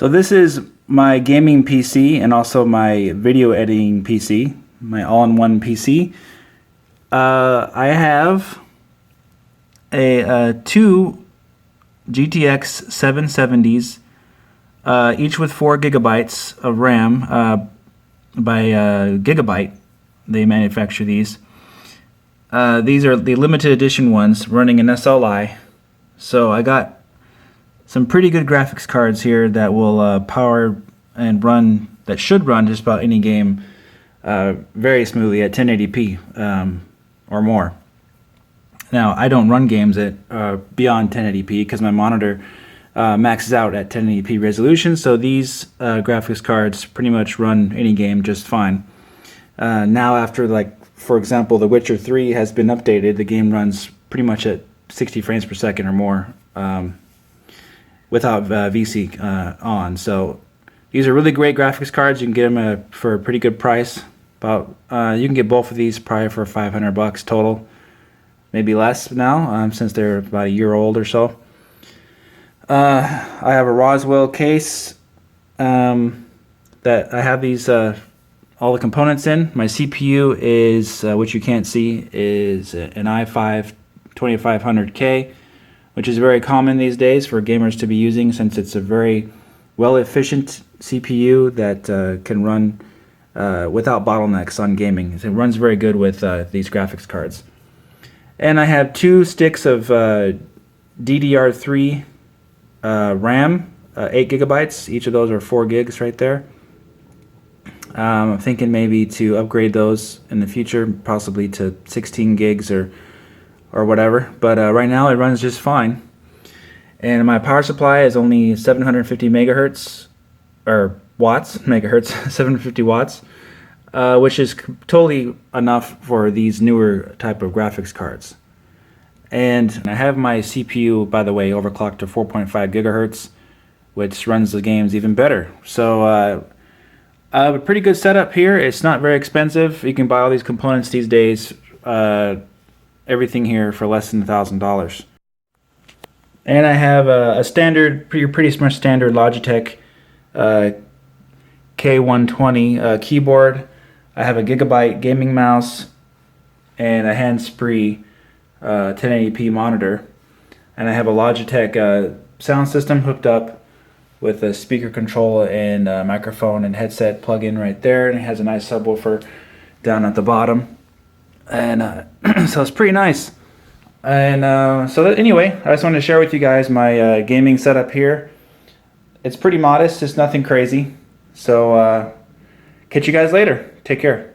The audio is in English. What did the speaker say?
So this is my gaming PC and also my video editing PC, my all-in-one PC. I have two GTX 770s, each with 4 gigabytes of RAM by Gigabyte. They manufacture these. These are the limited edition ones running an SLI. So I got some pretty good graphics cards here that will power and run, that should run just about any game very smoothly at 1080p or more. Now, I don't run games at beyond 1080p because my monitor maxes out at 1080p resolution, so these graphics cards pretty much run any game just fine. Now after, like, for example, The Witcher 3 has been updated, the game runs pretty much at 60 frames per second or more without VC on. So these are really great graphics cards. You can get them for a pretty good price. About you can get both of these probably for $500 total, maybe less now, since they're about a year old or so. I have a Roswell case that I have these all the components in. My CPU is, which you can't see, is an i5 2500K, which is very common these days for gamers to be using, since it's a very well-efficient CPU that can run without bottlenecks on gaming. It runs very good with these graphics cards. And I have 2 sticks of DDR3 RAM, 8 gigabytes. Each of those are 4 gigs right there. I'm thinking maybe to upgrade those in the future, possibly to 16 gigs or whatever. But right now it runs just fine. And my power supply is only 750 megahertz, or watts, megahertz, 750 watts, which is totally enough for these newer type of graphics cards. And I have my CPU, by the way, overclocked to 4.5 gigahertz, which runs the games even better. So a pretty good setup here. It's not very expensive. You can buy all these components these days, everything here for less than $1,000. And I have a standard, pretty much standard Logitech K120 keyboard. I have a Gigabyte gaming mouse and a hands-free 1080p monitor. And I have a Logitech sound system hooked up with a speaker control and a microphone and headset plug-in right there, and it has a nice subwoofer down at the bottom, and so it's pretty nice. And anyway, I just wanted to share with you guys my gaming setup here. It's pretty modest, it's nothing crazy. So catch you guys later. Take care.